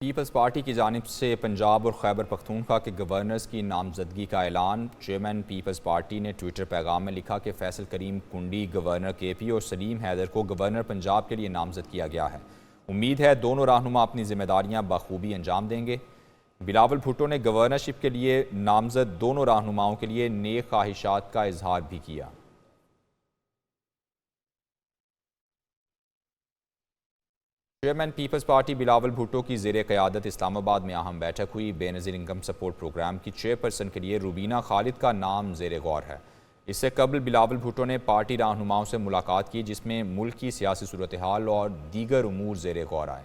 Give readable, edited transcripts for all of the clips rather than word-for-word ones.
Peoples party की जानिब से पंजाब और खैबर पख्तूनख्वा के गवर्नर्स की नामजदगी का ऐलान। चेयरमैन पीपल्स पार्टी ने ट्विटर पैगाम में लिखा कि फैसल करीम कुंडी गवर्नर KP और सलीम हैदर को गवर्नर पंजाब के लिए नामजद किया गया है। उम्मीद है दोनों रहनुमा अपनी जिम्मेदारियां बखूबी अंजाम देंगे। बिलावल भुट्टो ने गवर्नरशिप के लिए नामजद दोनों रहनुमाओं के लिए नेक ख्वाहिशात का इजहार भी किया। चेयरमैन पीपल्स पार्टी बिलावल भुट्टो की ज़ेर क़यादत इस्लामाबाद में अहम बैठक हुई। बेनज़ीर इनकम सपोर्ट प्रोग्राम की चेयरपर्सन के लिए रुबीना खालिद का नाम ज़ेर गौर है। इससे कबल बिलावल भुट्टो ने पार्टी रहनुमाओं से मुलाकात की, जिसमें मुल्क की सियासी सूरत हाल और दीगर उमूर ज़ेर गौर आए।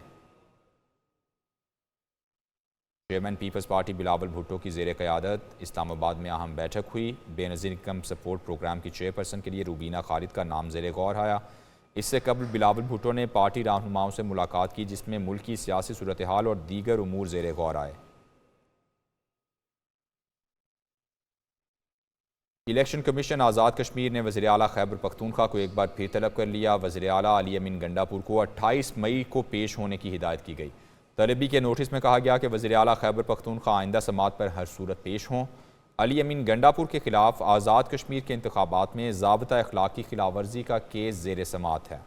चेयरमैन पीपल्स पार्टी बिलावल भुट्टो की ज़ेर क़यादत इस्लामाबाद में अहम बैठक हुई। बेनज़ीर इनकम सपोर्ट प्रोग्राम की चेयरपर्सन के लिए रुबीना खालिद का नाम ज़ेर गौर आया। इससे कबल बिलावल भुट्टो ने पार्टी रहनुमाओं से मुलाकात की, जिसमें मुल्क की सियासी सूरत हाल और दीगर उमूर ज़ेर गौर आए। इलेक्शन कमीशन आज़ाद कश्मीर ने वज़ीर आला खैबर पख्तूनख्वा को एक बार फिर तलब कर लिया। वज़ीर आला अली अमीन गंडापुर को 28 मई को पेश होने की हिदायत की गई। तलबी के नोटिस में कहा गया कि वज़ीर आला खैबर पख्तूनख्वा आइंदा समात पर हर सूरत पेश हों। अली अमीन गंडापुर के खिलाफ आज़ाद कश्मीर के इंतखाबात में ज़ाब्ता अखलाक की खिलाफवर्जी का केस ज़ेर समात है।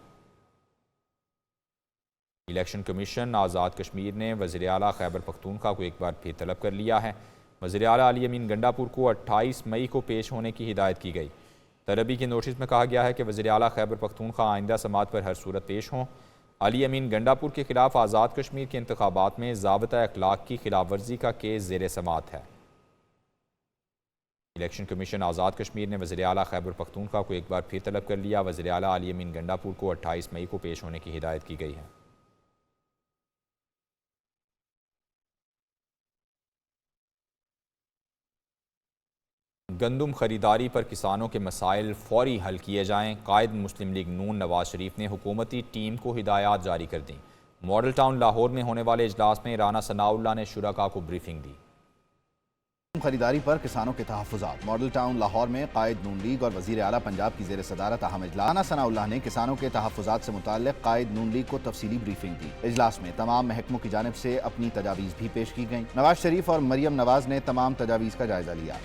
इलेक्शन कमीशन आज़ाद कश्मीर ने वज़ीर आला खैबर पख्तूनख्वा को एक बार फिर तलब कर लिया है। वज़ीर आला अली अमीन गंडापुर को 28 मई को पेश होने की हिदायत की गई। तलबी के नोटिस में कहा गया है कि वज़ीर आला खैबर पख्तूनख्वा आइंदा समात पर हर सूरत पेश हों। अली अमीन गंडापुर के खिलाफ आज़ाद कश्मीर के इंतखाबात में ज़ाब्ता अखलाक की खिलाफवर्जी का केस ज़ेर समात है। इलेक्शन कमीशन आज़ाद कश्मीर ने वज़ीर आला खैबर पख्तूनख्वा को एक बार फिर तलब कर लिया। वज़ीर आला अली अमीन गंडापुर को 28 मई को पेश होने की हिदायत की गई है। गंदुम खरीदारी पर किसानों के मसाइल फौरी हल किए जाएँ। कायद मुस्लिम लीग नून नवाज शरीफ ने हुकूमती टीम को हिदायत जारी कर दी। मॉडल टाउन लाहौर में होने वाले इजलास में राना सनाउल्लाह ने शुरका को ब्रीफिंग दी। खरीदारी पर किसानों के तहफ़्फ़ुज़ात। मॉडल टाउन लाहौर में कायद नून लीग और वज़ीर आला पंजाब की ज़ेर सदारत अहम इजलास। राना सनाउल्लाह ने किसानों के तहफ़्फ़ुज़ात से मुताल्लिक़ कायद नून लीग को तफसीली ब्रीफिंग दी। इजलास में तमाम महकमों की जानिब से अपनी तजावीज़ भी पेश की गईं। नवाज शरीफ और मरियम नवाज ने तमाम तजावीज़ का जायजा लिया।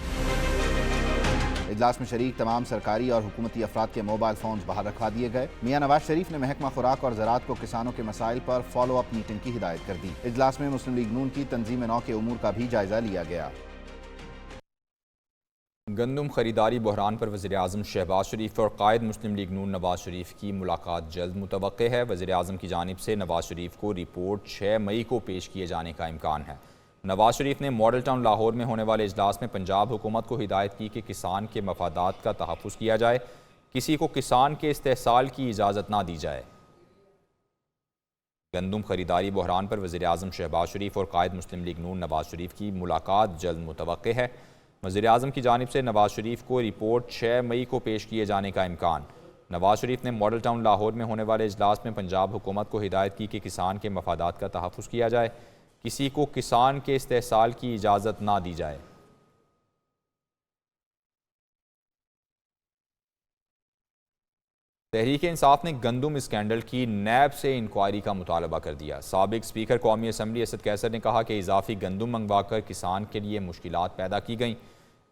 इजलास में शरीक तमाम सरकारी और हुकूमती अफराद के मोबाइल फ़ोन बाहर रखवा दिए गए। मियाँ नवाज शरीफ ने महकमा खुराक और ज़राअत को किसानों के मसाइल पर फॉलो अप मीटिंग की हिदायत कर दी। इजलास में मुस्लिम लीग नून की तंजीम नौ के उमूर का भी जायजा लिया गया। गंदुम खरीदारी बहरान पर वज़ीर आज़म शहबाज शरीफ और कायद मुस्लिम लीग नून नवाज शरीफ की मुलाकात जल्द मुतवक्के है। वज़ीर आज़म की जानिब से नवाज शरीफ को रिपोर्ट 6 मई को पेश किए जाने का इम्कान है। नवाज शरीफ ने मॉडल टाउन लाहौर में होने वाले इजलास में पंजाब हुकूमत को हिदायत की कि किसान के मफादात का तहफ़्फ़ुज़ किया जाए, किसी को किसान के इस्तेहसाल की इजाज़त ना दी जाए। गंदुम खरीदारी बहरान पर वज़ीर आज़म शहबाज शरीफ और कायद मुस्लिम लीग नून नवाज शरीफ की मुलाकात जल्द मुतवक्के है। वज़ीर आज़म की जानिब से नवाज शरीफ को रिपोर्ट 6 मई को पेश किए जाने का इम्कान। नवाज शरीफ ने मॉडल टाउन लाहौर में होने वाले इजलास में पंजाब हुकूमत को हिदायत की कि किसान के मफादात का तहफ़्फ़ुज़ किया जाए, किसी को किसान के इस्तेहसाल की इजाज़त ना दी जाए। तहरीक इंसाफ ने गंदुम स्कैंडल की नैब से इंक्वायरी का मुतालबा कर दिया। साबिक स्पीकर कौमी असम्बली असद कैसर ने कहा कि इजाफी गंदुम मंगवाकर किसान के लिए मुश्किलात पैदा की गईं।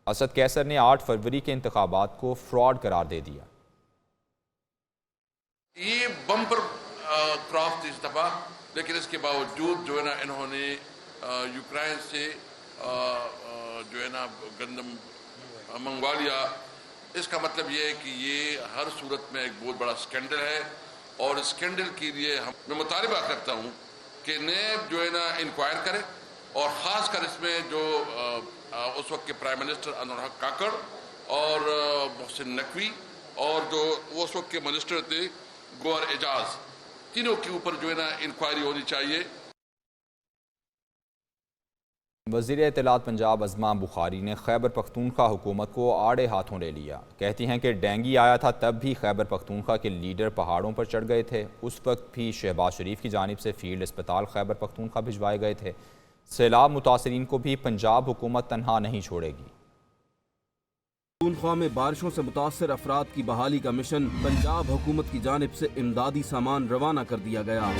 असद कैसर ने 8 फरवरी के इंतखाबात को फ्रॉड करार दे दिया। ये बम्पर क्रॉप थी इस दफ़ा, लेकिन इसके बावजूद जो है ना इन्होंने यूक्रेन से जो है ना गंदम मंगवा लिया। इसका मतलब ये है कि ये हर सूरत में एक बहुत बड़ा स्कैंडल है और इस स्कैंडल के लिए मैं मुतालबा करता हूँ कि नैब जो है ना इंक्वायर करे और ख़ास कर इसमें जो उस वक्त के प्राइम मिनिस्टर अनवर हक काकड़ और मोहसिन नकवी और जो उस वक्त के मिनिस्टर थे गौहर एजाज, तीनों के ऊपर जो है ना इंक्वायरी होनी चाहिए। वज़ीर इत्तलात पंजाब अज़मा बुखारी ने खैबर पख्तूनख्वा हुकूमत को आड़े हाथों ले लिया। कहती हैं कि डेंगी आया था तब भी खैबर पख्तूनख्वा के लीडर पहाड़ों पर चढ़ गए थे। उस वक्त भी शहबाज शरीफ की जानिब से फील्ड अस्पताल खैबर पख्तूनख्वा भिजवाए गए थे। सैलाब मुतासरीन को भी पंजाब हुकूमत तनहा नहीं छोड़ेगी। पख्तूनख्वा में बारिशों से मुतासर अफराद की बहाली का मिशन पंजाब हुकूमत की जानिब से इमदादी सामान रवाना कर दिया गया।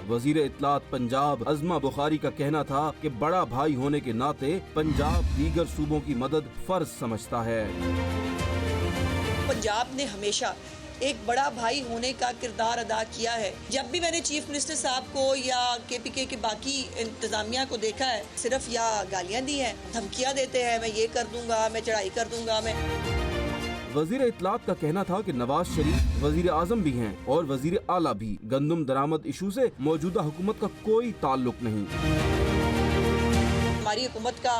वजीर इत्तलात पंजाब अज़मा बुखारी का कहना था कि बड़ा भाई होने के नाते पंजाब दीगर सूबों की मदद फर्ज समझता है। पंजाब ने हमेशा एक बड़ा भाई होने का किरदार अदा किया है। जब भी मैंने चीफ मिनिस्टर साहब को या KPK के बाकी इंतजामिया को देखा है, सिर्फ या गालियां दी हैं, धमकियां देते हैं, मैं ये कर दूंगा, मैं चढ़ाई कर दूंगा। मैं वजीर इत्तलात का कहना था कि नवाज शरीफ वजीर आजम भी हैं और वजीर आला भी। गंदम दरामद इशू से मौजूदा हुकूमत का कोई ताल्लुक नहीं। हमारी हुकूमत का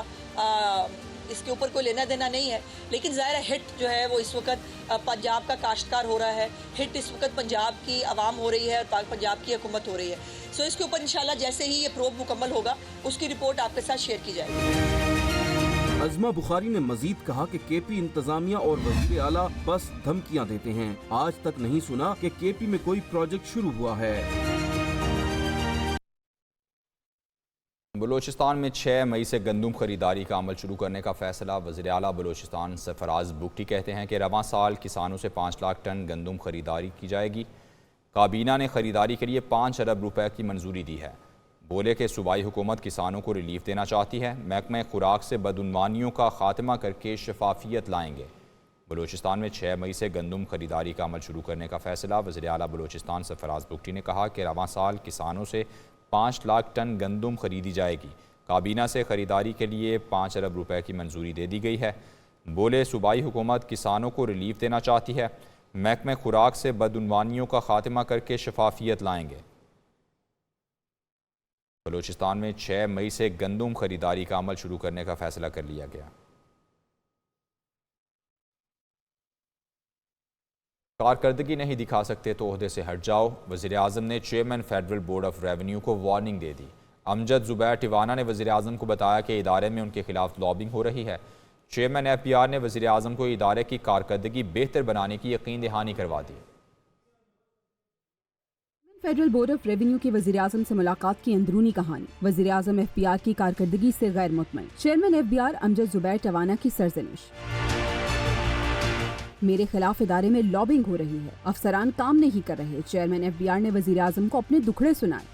इसके ऊपर कोई लेना देना नहीं है, लेकिन ज़ाहिर है हिट जो है वो इस वक्त पंजाब का काश्तकार हो रहा है, हिट इस वक्त पंजाब की आवाम हो रही है और पंजाब की हुकूमत हो रही है। सो इसके ऊपर इंशाल्लाह जैसे ही ये प्रोब मुकम्मल होगा उसकी रिपोर्ट आपके साथ शेयर की जाएगी। अज़मा बुखारी ने मजीद कहा कि KP इंतजामिया और वजीर आला बस धमकियां देते हैं। आज तक नहीं सुना कि KP में कोई प्रोजेक्ट शुरू हुआ है। बलूचिस्तान में 6 मई से गंदम खरीदारी का अमल शुरू करने का फैसला। वज़ीर आला बलूचिस्तान सरफराज बुगटी कहते हैं कि रवां साल किसानों से 5 लाख टन गंदम खरीदारी की जाएगी। काबीना ने खरीदारी के लिए 5 अरब रुपए की मंजूरी दी है। बोले कि सूबाई हुकूमत किसानों को रिलीफ देना चाहती है। महकमा खुराक से बदउनवानियों का खात्मा करके शफाफियत लाएंगे। बलूचिस्तान में 6 मई से गंदम खरीदारी का अमल शुरू करने का फैसला। वज़ीर आला बलूचिस्तान सरफराज बुगटी ने कहा कि रवां साल किसानों से 5 लाख टन गंदम खरीदी जाएगी। काबीना से खरीदारी के लिए 5 अरब रुपए की मंजूरी दे दी गई है। बोले सूबाई हुकूमत किसानों को रिलीफ देना चाहती है। महकमा खुराक से बदउनवानियों का खात्मा करके शफाफियत लाएंगे। बलूचिस्तान में 6 मई से गंदम खरीदारी का अमल शुरू करने का फैसला कर लिया गया। कारकर्दगी नहीं दिखा सकते तो ओहदे से हट जाओ। वज़ीर आज़म ने chairman federal board of revenue को वार्निंग दे दी। अमजद ज़ुबैर टिवाना ने वज़ीर आज़म को बताया कि इदारे में उनके खिलाफ लॉबिंग हो रही है। चेयरमैन FPR ने वज़ीर आज़म को इदारे की कारकर्दगी बेहतर बनाने की यकीन दहानी करवा दी। फेडरल बोर्ड ऑफ रेवेन्यू के वज़ीर आज़म से मुलाकात की अंदरूनी कहानी। वज़ीर आज़म FPR की कारकर्दगी से गैर मुतमईन। चेयरमैन FBR अमजद ज़ुबैर टिवाना की सरजनिश। मेरे खिलाफ इदारे में लॉबिंग हो रही है, अफसरान काम नहीं कर रहे। चेयरमैन FBR ने वज़ीर आज़म को अपने दुखड़े सुनाए।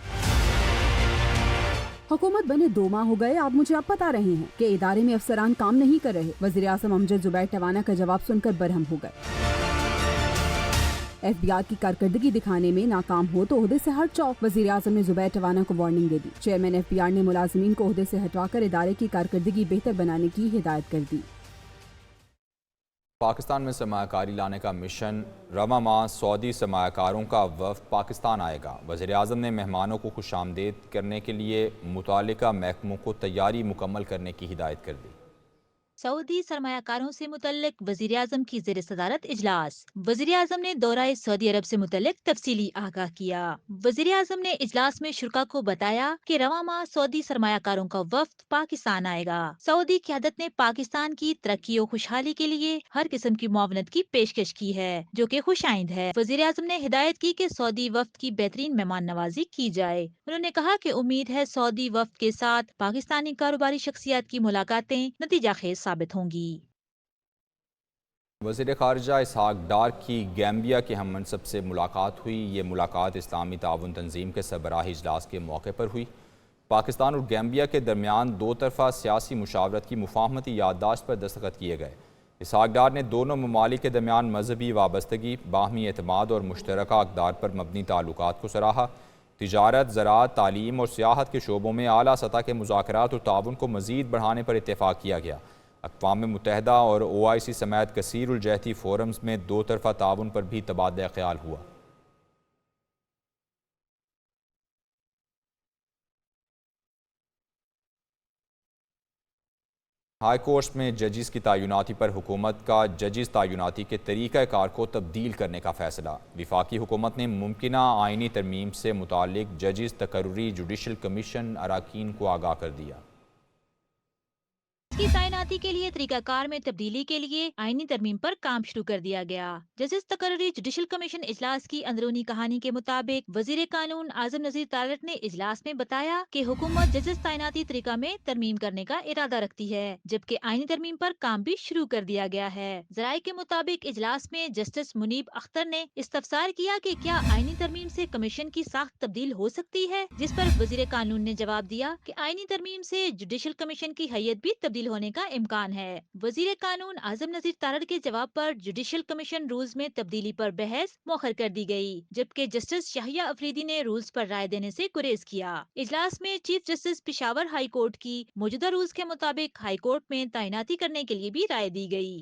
हुकूमत बने 2 माह हो गए, आप मुझे अब बता रहे हैं कि इदारे में अफसरान काम नहीं कर रहे। वज़ीर आज़म अमजद ज़ुबैर टिवाना का जवाब सुनकर बरहम हो गए। FBR की कारकर्दगी दिखाने में नाकाम हो तो ओहदे से हट जाओ। वज़ीर आज़म ने ज़ुबैर टिवाना को वार्निंग दे दी। चेयरमैन FBR ने मुलाजिमीन को ओहदे से हटवाकर इदारे की कारकर्दगी बेहतर बनाने की हिदायत कर दी। पाकिस्तान में सरमायाकारी लाने का मिशन। रवां माह सऊदी सरमायाकारों का वफ़द पाकिस्तान आएगा। वज़ीर आज़म ने मेहमानों को खुशामदीद करने के लिए मुतालिका महकमों को तैयारी मुकम्मल करने की हिदायत कर दी। सऊदी सरमायाकारों से मुतल्लिक वज़ीर आज़म की ज़ेर सदारत इजलास। वज़ीर आज़म ने दौरा सऊदी अरब से मुतल्लिक तफसीली आगाह किया। वज़ीर आज़म ने इजलास में शुरा को बताया कि रवां माह सऊदी सरमायाकारों का वफ़द पाकिस्तान आएगा। सऊदी क़यादत ने पाकिस्तान की तरक्की और खुशहाली के लिए हर किस्म की मुआवनत की पेशकश की है, जो कि खुशाइंद है। वज़ीर आज़म ने हिदायत की कि सऊदी वफ़द की बेहतरीन मेहमान नवाजी की जाए। उन्होंने कहा कि उम्मीद है सऊदी वफ़द के साथ पाकिस्तानी कारोबारी शख्सियत की मुलाकातें नतीजा खेज साबित होंगी। वज़ीर ख़ारिजा इसहाक डार की गैम्बिया के हम मनसब से मुलाकात हुई। ये मुलाकात इस्लामी ताउन तंजीम के सरबराही इजलास के मौके पर हुई। पाकिस्तान और गैम्बिया के दरमियान 2 तरफ़ा सियासी मुशावरत की मुफाहमती याददाश्त पर दस्तखत किए गए। इसहाक डार ने दोनों ममालिक के दरमियान मजहबी वाबस्तगी, बाहमी एतमाद और मुश्तरका अक़दार पर मबनी ताल्लुकात को सराहा। तिजारत, ज़राअत, तालीम और सियाहत के शोबों में आला सतह के मुज़ाकरात और ताउन को मज़ीद बढ़ाने पर इत्तेफाक किया गया। अक़वाम मुत्तहिदा और OIC समेत कसीरुल जहती फोरम्स में 2 तरफ़ा ताउन पर भी तबादला ख्याल हुआ। हाई कोर्ट्स में जजिस की तैनाती पर हुकूमत का जजिस तैनाती के तरीक़ाकार को तब्दील करने का फैसला। विफाकी हुकूमत ने मुमकिना आइनी तरमीम से मुतालिक जजिस तकर्रुरी जुडिशल कमीशन अराकीन को आगाह कर दिया। की तैनाती तैनाती के लिए तरीकाकार में तब्दीली के लिए आईनी तरमीम पर काम शुरू कर दिया गया। जस्टिस तकर्री जुडिशल कमीशन इजलास की अंदरूनी कहानी के मुताबिक वजीर कानून आजम नजीर तारड़ ने इजलास में बताया कि हुकूमत जजेस तैनाती तरीका में तरमीम करने का इरादा रखती है, जबकि आईनी तरमीम पर काम भी शुरू कर दिया गया है। जराये के मुताबिक इजलास में जस्टिस मुनीब अख्तर ने इस्तफसार किया कि क्या आईनी तरमीम से कमीशन की साख्त तब्दील हो सकती है, जिस पर वजीर कानून ने जवाब दिया कि आईनी तरमीम से जुडिशल कमीशन की हैयत भी तब्दील होने का इम्कान है। वजीर कानून आजम नजीर तारड़ के जवाब पर जुडिशल कमीशन रूल्स में तब्दीली पर बहस मौखर कर दी गई, जबकि जस्टिस शाहिया अफरीदी ने रूल्स पर राय देने से गुरेज किया। इजलास में chief justice Peshawar high court की मौजूदा रूल्स के मुताबिक हाई कोर्ट में तैनाती करने के लिए भी राय दी गई।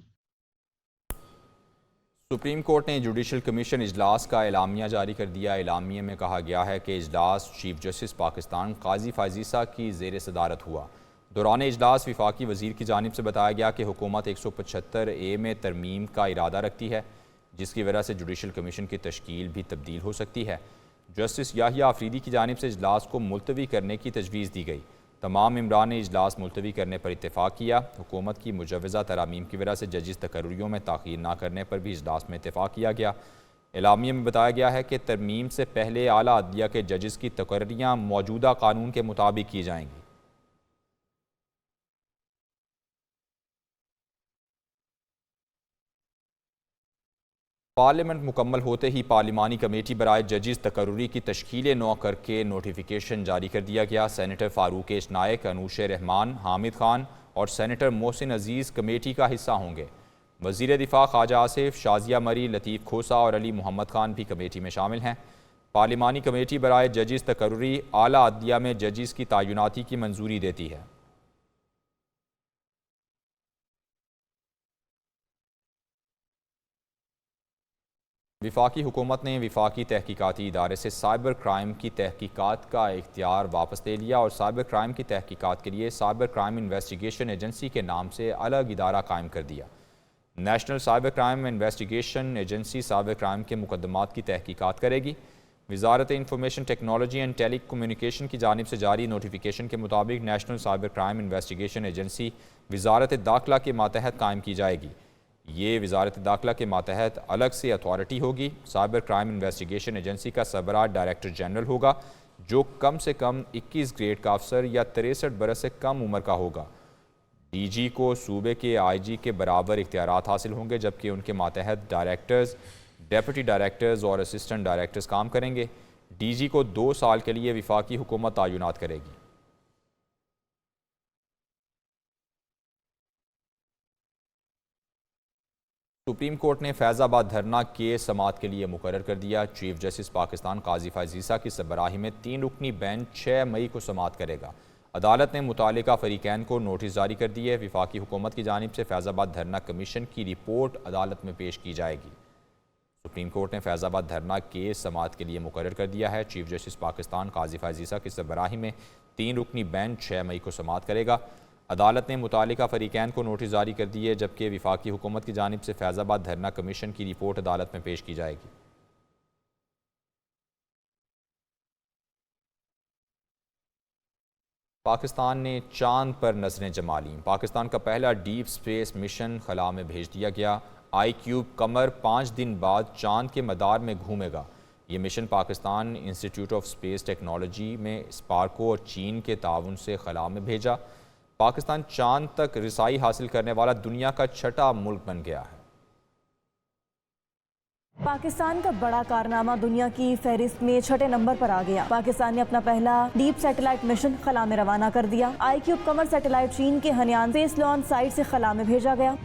सुप्रीम कोर्ट ने जुडिशल कमीशन इजलास का एलामिया जारी कर दिया। एलामिया में कहा गया है कि इजलास चीफ जस्टिस पाकिस्तान काजी फाजीसा की ज़ेर सदारत हुआ। दौरान इजलास विफाकी वजीर की जानिब से बताया गया कि हुकूमत 175A में तरमीम का इरादा रखती है, जिसकी वजह से जुडिशल कमीशन की तश्कील भी तब्दील हो सकती है। जस्टिस याहिया अफरीदी की जानिब से इजलास को मुलतवी करने की तजवीज़ दी गई। तमाम मेंबरान ने इजलास मुलतवी करने पर इत्तेफाक किया। हुकूमत की मुजवज़ा तरामीम की वजह से जजिस तकर्रियों में ताख़ीर न करने पर भी इजलास में इत्तेफाक किया गया। एलामिया में बताया गया है कि तरमीम से पहले आला अदलिया के जजिस की तकर्रियाँ मौजूदा कानून के मुताबिक की जाएंगी। पार्लियामेंट मुकम्मल होते ही पार्लिमानी कमेटी बराए जजिस तकर्री की तश्कील नौ करके नोटिफिकेशन जारी कर दिया गया। सेनेटर फारूक एच नायक, अनूश रहमान, हामिद खान और सेनेटर मोहसिन अजीज़ कमेटी का हिस्सा होंगे। वज़ीर दिफा ख्वाजा आसिफ, शाजिया मरी, लतीफ़ खोसा और अली मोहम्मद खान भी कमेटी में शामिल हैं। पार्लिमानी कमेटी बराए जजिस तकर्री आला अदलिया में जजिस की तैनाती की मंजूरी देती है। विफाकी हुकूमत ने विफाकी तहकीकाती इदारे से साइबर क्राइम की तहकीकात का इख्तियार वापस ले लिया और साइबर क्राइम की तहकीकात के लिए साइबर क्राइम इन्वेस्टिगेशन एजेंसी के नाम से अलग इदारा कायम कर दिया। नेशनल साइबर क्राइम इन्वेस्टिगेशन एजेंसी साइबर क्राइम के मुकदमात की तहकीकात करेगी। वजारत information technology and telecommunication की जानिब से जारी नोटिफिकेशन के मुताबिक नेशनल साइबर क्राइम इन्वेस्टिगेशन एजेंसी वजारत दाखिला के मातहत कायम की जाएगी। ये वजारत दाखिला के मातहत अलग से अथॉरिटी होगी। साइबर क्राइम इन्वेस्टिगेशन एजेंसी का सरबराह डायरेक्टर जनरल होगा, जो कम से कम 21 ग्रेड का अफसर या 63 बरस से कम उम्र का होगा। DG को सूबे के IG के बराबर इख्तियारात हासिल होंगे, जबकि उनके मातहत डायरेक्टर्स, डेप्यूटी डायरेक्टर्स और असिस्टेंट डायरेक्टर्स काम करेंगे। DG को 2 साल के लिए विफाकी हुकूमत तैनात करेगी। सुप्रीम कोर्ट ने फैज़ाबाद धरना केस समाअत के लिए मुकर्रर कर दिया। चीफ जस्टिस पाकिस्तान काजी फाजीसा की सरबराही में 3 रुकनी बेंच 6 मई को समाअत करेगा। अदालत ने मुतालिका फरीकैन को नोटिस जारी कर दिए। विफाकी हुकूमत की जानिब से फैज़ाबाद धरना कमीशन की रिपोर्ट अदालत में पेश की जाएगी। सुप्रीम कोर्ट ने फैज़ाबाद धरना केस समाअत के लिए मुकर्रर कर दिया है। चीफ जस्टिस पाकिस्तान काजी फाजीसा की सरबराही में 3 रुकनी बेंच 6 मई को समाअत करेगा। अदालत ने मुतालिका फरीकैन को नोटिस जारी कर दिए, जबकि विफाकी हुकूमत की जानिब से फैज़ाबाद धरना कमीशन की रिपोर्ट अदालत में पेश की जाएगी। पाकिस्तान ने चांद पर नजरें जमा लीं। पाकिस्तान का पहला डीप स्पेस मिशन खला में भेज दिया गया। iCube कमर 5 दिन बाद चांद के मदार में घूमेगा। ये mission Pakistan institute of space technology में स्पार्को और चीन के ताउन से खला में भेजा। पाकिस्तान चांद तक रिसाई हासिल करने वाला दुनिया का 6ठा मुल्क बन गया है। पाकिस्तान का बड़ा कारनामा दुनिया की फहरिस्त में 6ठे नंबर पर आ गया। पाकिस्तान ने अपना पहला डीप सैटेलाइट मिशन खला में रवाना कर दिया। iCube कमर सैटेलाइट चीन के हनियान स्पेस लॉन्च साइट से खला में भेजा गया।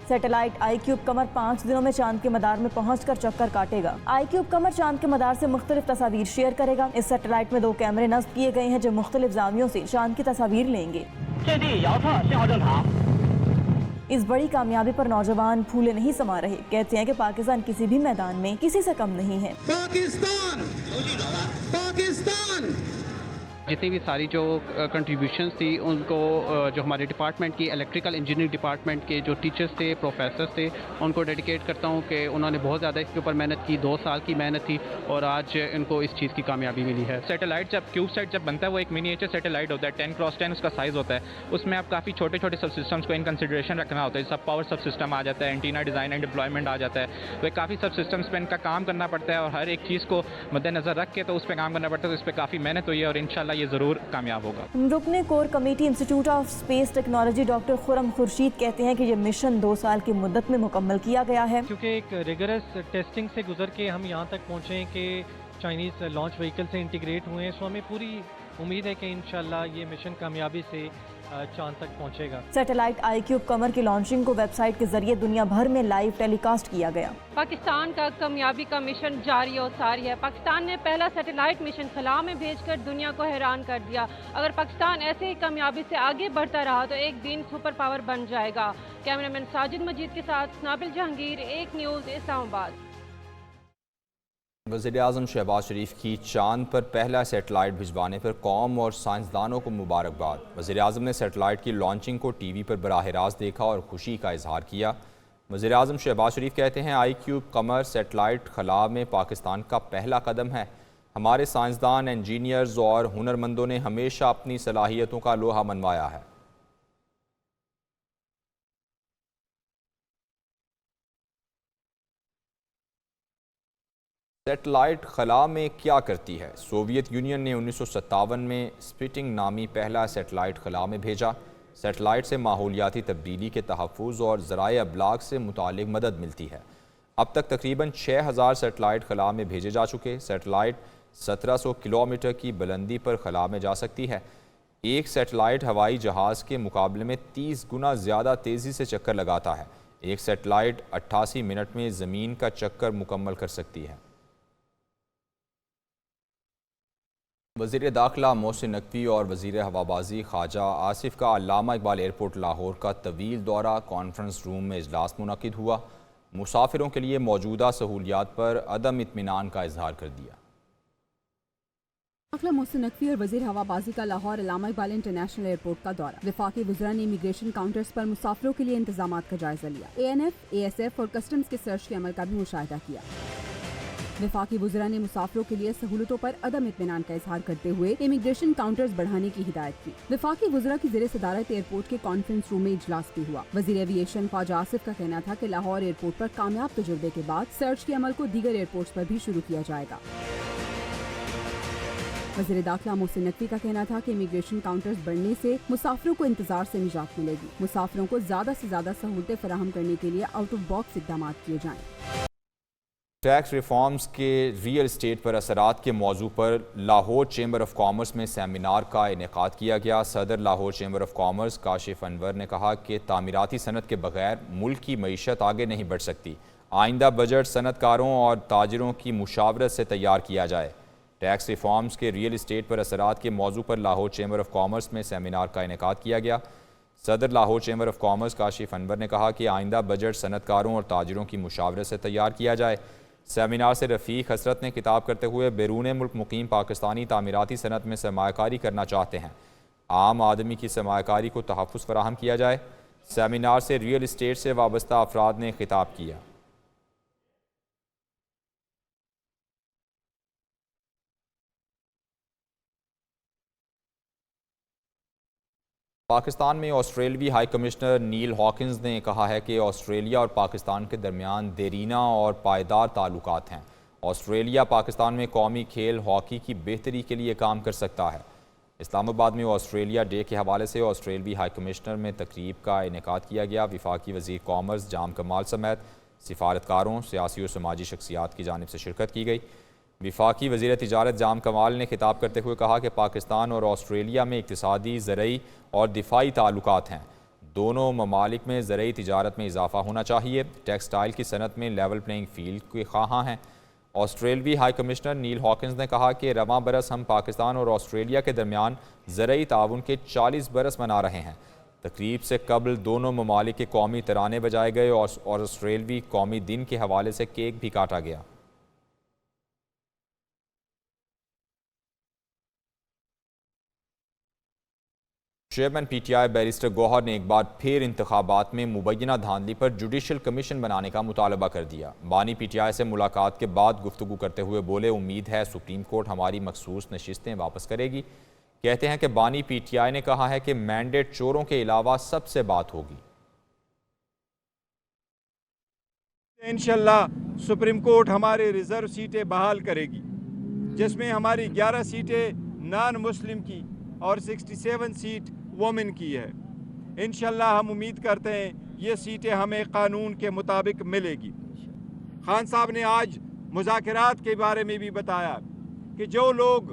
सैटेलाइट iCube कमर 5 दिनों में चांद के मदार में पहुंचकर चक्कर काटेगा। iCube कमर चांद के मदार से मुख्तलिफ तस्वीर शेयर करेगा। इस सैटेलाइट में 2 कैमरे नस्ब किए गए हैं, जो मुख्तलिफ जावियों से चांद की तस्वीर लेंगे। इस बड़ी कामयाबी पर नौजवान फूले नहीं समा रहे। कहते हैं कि पाकिस्तान किसी भी मैदान में किसी से कम नहीं है। जितनी भी सारी जो कंट्रीब्यूशंस थी उनको जो हमारे डिपार्टमेंट की इलेक्ट्रिकल इंजीनियरिंग डिपार्टमेंट के जो टीचर्स थे, प्रोफेसर्स थे, उनको डेडिकेट करता हूँ कि उन्होंने बहुत ज़्यादा इसके ऊपर मेहनत की, 2 साल की मेहनत थी और आज इनको इस चीज़ की कामयाबी मिली है। सैटेलाइट जब क्यूबसाइट जब बनता है वो एक मिनिएचर सैटेलाइट होता है, 10x10 उसका साइज़ होता है। उसमें आप काफ़ी छोटे छोटे सब सिस्टम्स को इन कंसिडरेशन रखना होता है। सब पावर सब सिस्टम आ जाता है, एंटीना डिज़ाइन एंड डिप्लॉयमेंट आ जाता है, तो काफ़ी सब सिस्टम्स पर इनका काम करना पड़ता है और हर एक चीज़ को मद्देनज़र रख के तो उस पर काम करना पड़ता है। तो इस पर काफ़ी मेहनत हुई है और इंशाल्लाह ये ज़रूर कामयाब होगा। रुकने core committee institute of space technology doctor Khurram Khurshid कहते हैं कि ये मिशन 2 साल की मुद्दत में मुकम्मल किया गया है, क्योंकि एक रिगरस टेस्टिंग से गुजर के हम यहाँ तक पहुँचे कि चाइनीज़ लॉन्च व्हीकल से इंटीग्रेट हुए हैं। सो हमें पूरी उम्मीद है कि इंशाल्लाह ये मिशन कामयाबी से चांद तक पहुंचेगा। सैटेलाइट आईक्यूब कमर की लॉन्चिंग को वेबसाइट के जरिए दुनिया भर में लाइव टेलीकास्ट किया गया। पाकिस्तान का कामयाबी का मिशन जारी और सारी है। पाकिस्तान ने पहला सैटेलाइट मिशन खला में भेजकर दुनिया को हैरान कर दिया। अगर पाकिस्तान ऐसे ही कामयाबी से आगे बढ़ता रहा तो एक दिन सुपर पावर बन जाएगा। कैमरामैन साजिद मजीद के साथ नाबिल जहांगीर, एक न्यूज़, इस्लामाबाद। वज़ीर-ए-आज़म शहबाज शरीफ की चांद पर पहला सेटेलाइट भिजवाने पर कौम और साइंसदानों को मुबारकबाद। वज़ीर-ए-आज़म ने सेटेलाइट की लॉन्चिंग को टीवी पर बराह रास्त देखा और खुशी का इजहार किया। वज़ीर-ए-आज़म शहबाज शरीफ कहते हैं, आईक्यूब कमर सेटेलाइट खला में पाकिस्तान का पहला कदम है। हमारे साइंसदान, इंजीनियर्स और हुनरमंदों ने हमेशा अपनी सलाहियतों का लोहा मनवाया है। सेटेलाइट खला में क्या करती है? सोवियत यूनियन ने 1957 में स्पिटिंग नामी पहला सेटेलाइट खला में भेजा। सेटेलाइट से माहौलियाती तब्दीली के तहफ़्फ़ुज़ और ज़राए अबलाग से मुतालिक मदद मिलती है। अब तक तकरीबन 6000 सेटेलाइट खला में भेजे जा चुके। सेटेलाइट 1700 किलोमीटर की बुलंदी पर खला में जा सकती है। एक सेटेलाइट हवाई जहाज़ के मुकाबले में 30 गुना ज़्यादा तेज़ी से चक्कर लगाता है। एक सेटेलाइट 88 मिनट में ज़मीन का चक्कर मुकम्मल कर सकती है। वज़ीर दाखिला मोहसिन नकवी और वज़ीर हवाबाजी ख्वाजा आसिफ का अल्लामा इकबाल एयरपोर्ट लाहौर का तवील दौरा। कॉन्फ्रेंस रूम में इजलास मुनक़िद हुआ। मुसाफिरों के लिए मौजूदा सहूलियात पर अदम इत्मीनान का इजहार कर दिया। दाखिला मोहसिन नकवी और वज़ीर हवाबाजी का लाहौर अल्लामा इकबाल इंटरनेशनल एयरपोर्ट का दौरा। वफाकी वज़रा ने इमिग्रेशन काउंटर्स पर मुसाफिरों के लिए इंतजाम का जायजा लिया। ANF, ASF और कस्टम्स के सर्च के अमल का भी मुशाहिदा किया। वफाकी वज़रा ने मुसाफिरों के लिए सहूलतों पर अदम इत्मीनान का इजहार करते हुए इमिग्रेशन काउंटर्स बढ़ाने की हिदायत की। वफाकी वज़रा की ज़ेरे सदारत एयरपोर्ट के कॉन्फ्रेंस रूम में इजलास भी हुआ। वज़ीर एविएशन ख्वाजा आसिफ का कहना था कि लाहौर एयरपोर्ट पर कामयाब तजुर्बे के बाद सर्च के अमल को दीगर एयरपोर्ट्स पर भी शुरू किया जाएगा। वज़ीर दाखिला मोहसिन नकवी का कहना था कि इमिग्रेशन काउंटर्स बढ़ने से मुसाफिरों को इंतजार से निजात मिलेगी। मुसाफिरों को ज़्यादा से ज़्यादा सहूलतें फराहम करने के लिए आउट ऑफ बॉक्स इक़दाम किए जाएँ। टैक्स रिफॉर्म्स के रियल इस्टेट पर असरात के मौजू पर लाहौर चैम्बर ऑफ कॉमर्स में सेमिनार का इनेकाद किया गया। सदर Lahore chamber of commerce Kashif Anwar ने कहा कि तामीराती सनत के बगैर मुल्क की मईशत आगे नहीं बढ़ सकती। आइंदा बजट सनतकारों और ताजरों की मुशावरत से तैयार किया जाए। टैक्स रिफॉर्म्स के रियल इस्टेट पर असरात के मौजू पर लाहौर चैम्बर ऑफ कॉमर्स में सेमिनार का इनेकाद किया गया। सदर Lahore chamber of commerce Kashif Anwar ने कहा कि आइंदा बजट सनतकारों और ताजरों की मुशावरत से तैयार किया जाए। सेमिनार से रफ़ीक हसरत ने खिताब करते हुए बैरून मुल्क मुकीम पाकिस्तानी तामीराती सनत में सरमायाकारी करना चाहते हैं। आम आदमी की सरमायाकारी को तहफ़्फ़ुज़ फराहम किया जाए। सेमिनार से रियल इस्टेट से वाबस्ता अफराद ने खिताब किया। पाकिस्तान में ऑस्ट्रेलवी हाई कमिश्नर नील हॉकिंस ने कहा है कि ऑस्ट्रेलिया और पाकिस्तान के दरमियान देरीना और पायदार ताल्लुकात हैं। ऑस्ट्रेलिया पाकिस्तान में कौमी खेल हॉकी की बेहतरी के लिए काम कर सकता है। इस्लामाबाद में ऑस्ट्रेलिया डे के हवाले से ऑस्ट्रेलवी हाई कमिश्नर में तकरीब का इनेकाद किया गया। वफाकी वज़ीर कॉमर्स जाम कमाल समेत सिफारतकारों, सियासी और समाजी शख्सियात की जानिब से शिरकत की गई। वफाकी वज़ीर तिजारत जाम कमाल ने खिताब करते हुए कहा कि पाकिस्तान और ऑस्ट्रेलिया में इक़्तिसादी, ज़रई और दिफाई ताल्लुकात हैं। दोनों ममालिक में ज़रई तिजारत में इजाफ़ा होना चाहिए। टेक्सटाइल की सनत में लेवल प्लेइंग फील्ड के ख्वाहां हैं। ऑस्ट्रेलवी हाई कमिश्नर नील हॉकिंस ने कहा कि रवां बरस हम पाकिस्तान और ऑस्ट्रेलिया के दरमियान ज़रई ताउन के 40 बरस मना रहे हैं। तकरीब से कबल दोनों ममालिक के कौमी तराने बजाए गए और ऑस्ट्रेलवी कौमी दिन के हवाले से केक भी काटा गया। चेयरमैन PTI बैरिस्टर गौहर ने एक बार फिर इंतखाबात में मुबैना धांधली पर जुडिशल कमीशन बनाने का मुतालबा कर दिया। बानी PTI से मुलाकात के बाद गुफ्तगू करते हुए बोले, उम्मीद है सुप्रीम कोर्ट हमारी मखसूस नशिस्तें वापस करेगी। कहते हैं कि बानी PTI ने कहा है कि मैंडेट चोरों के अलावा सबसे बात होगी। इंशाल्लाह सुप्रीम कोर्ट हमारे रिजर्व सीटें बहाल करेगी, जिसमें हमारी 11 सीटें नॉन मुस्लिम की और 67 सीट वोमेन की है। इंशाल्लाह हम उम्मीद करते हैं ये सीटें हमें कानून के मुताबिक मिलेगी। खान साहब ने आज मुज़ाकरात के बारे में भी बताया कि जो लोग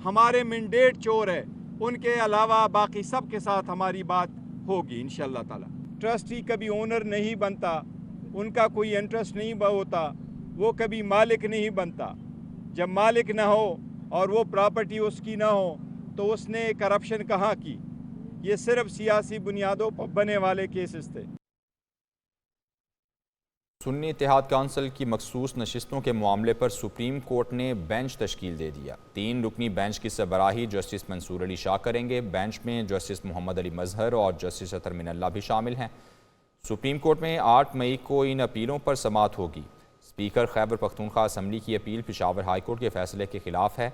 हमारे मैंडेट चोर है उनके अलावा बाकी सब के साथ हमारी बात होगी इंशाल्लाह ताला। ट्रस्टी कभी ओनर नहीं बनता, उनका कोई इंटरेस्ट नहीं होता, वो कभी मालिक नहीं बनता। जब मालिक ना हो और वो प्रॉपर्टी उसकी ना हो तो उसने करप्शन कहाँ की। ये सिर्फ सियासी बुनियादों पर बने वाले केसेस थे। सुन्नी इत्तेहाद काउंसिल की मखसूस नशिस्तों के मामले पर सुप्रीम कोर्ट ने बेंच तश्कील दे दिया। 3 रुकनी बेंच की सरबराही जस्टिस मंसूर अली शाह करेंगे। बेंच में जस्टिस मोहम्मद अली मजहर और जस्टिस अतर मिनल्ला भी शामिल हैं। सुप्रीम कोर्ट में 8 मई को इन अपीलों पर समाअत होगी। स्पीकर खैबर पख्तूनख्वा असम्बली की अपील पेशावर हाई कोर्ट के फैसले के खिलाफ है।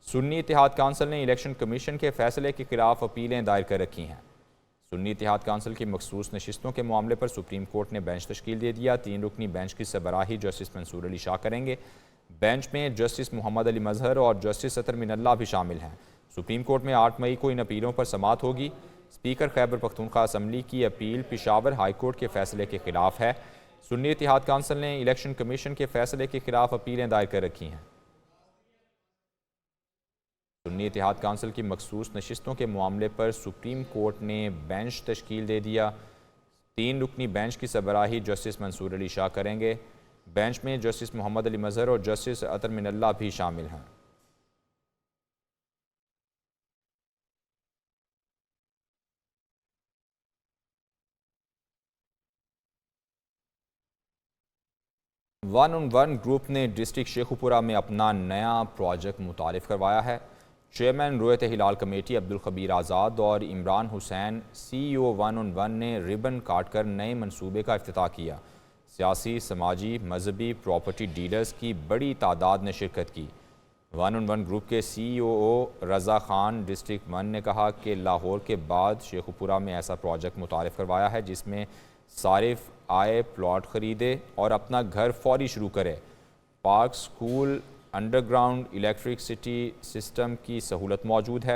सुन्नी इत्तेहाद काउंसिल ने इलेक्शन कमीशन के फैसले के खिलाफ अपीलें दायर कर रखी हैं। सुन्नी इत्तेहाद काउंसिल की मखसूस नशिस्तों के मामले पर सुप्रीम कोर्ट ने बेंच तश्कील दे दिया। 3 रुकनी बेंच की सरबराही जस्टिस मंसूर अली शाह करेंगे। बेंच में जस्टिस मोहम्मद अली मजहर और जस्टिस अतर मिनल्ला भी शामिल हैं। सुप्रीम कोर्ट में 8 मई को इन अपीलों पर समाअत होगी। स्पीकर खैबर पख्तूनख्वा असम्बली की अपील पेशावर हाई कोर्ट के फैसले के खिलाफ है। सुन्नी इत्तेहाद काउंसिल ने इलेक्शन कमीशन के फैसले के खिलाफ अपीलें दायर कर रखी हैं। सुन्नी इत्तेहाद काउंसिल की मखसूस नशिस्तों के मामले पर सुप्रीम कोर्ट ने बेंच तश्कील दे दिया। 3 रुकनी बेंच की सरबराही जस्टिस मंसूर अली शाह करेंगे। बेंच में जस्टिस मोहम्मद अली मजहर और जस्टिस अतर मिनल्ला भी शामिल हैं। वन ऑन वन ग्रुप ने डिस्ट्रिक्ट शेखुपुरा में अपना नया प्रोजेक्ट मुतारिफ करवाया है। चेयरमैन रोयत हिलाल कमेटी अब्दुल खबीर आज़ाद और Imran Hussain CEO one on one ने रिबन काटकर नए मंसूबे का इफ्तिताह किया। सियासी, समाजी, मजहबी, प्रॉपर्टी डीलर्स की बड़ी तादाद ने शिरकत की। वन ऑन वन ग्रुप के CEO रज़ा खान डिस्ट्रिक्ट 1 ने कहा कि लाहौर के बाद शेखुपुरा में ऐसा प्रोजेक्ट मुतारिफ करवाया है जिसमें सारिफ आए, प्लॉट ख़रीदे और अपना घर फौरी शुरू करे। Park, school, underground electricity system की सहूलत मौजूद है।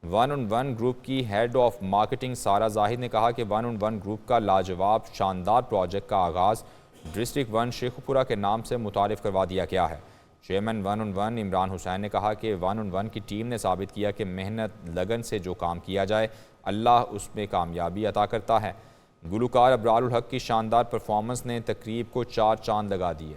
वन ऑन वन ग्रुप की हेड ऑफ मार्केटिंग सारा जाहिद ने कहा कि वन ऑन वन ग्रुप का लाजवाब शानदार प्रोजेक्ट का आगाज़ डिस्ट्रिक्ट 1 शेखुपुरा के नाम से मुतारिफ करवा दिया गया है। Chairman one on one Imran Hussain ने कहा कि वन ऑन वन की टीम ने साबित किया कि मेहनत लगन से जो काम किया जाए अल्लाह उसमें कामयाबी अता करता है। गुलकार अबरारुल हक की शानदार परफॉर्मेंस ने तकरीब को 4 चांद लगा दिए।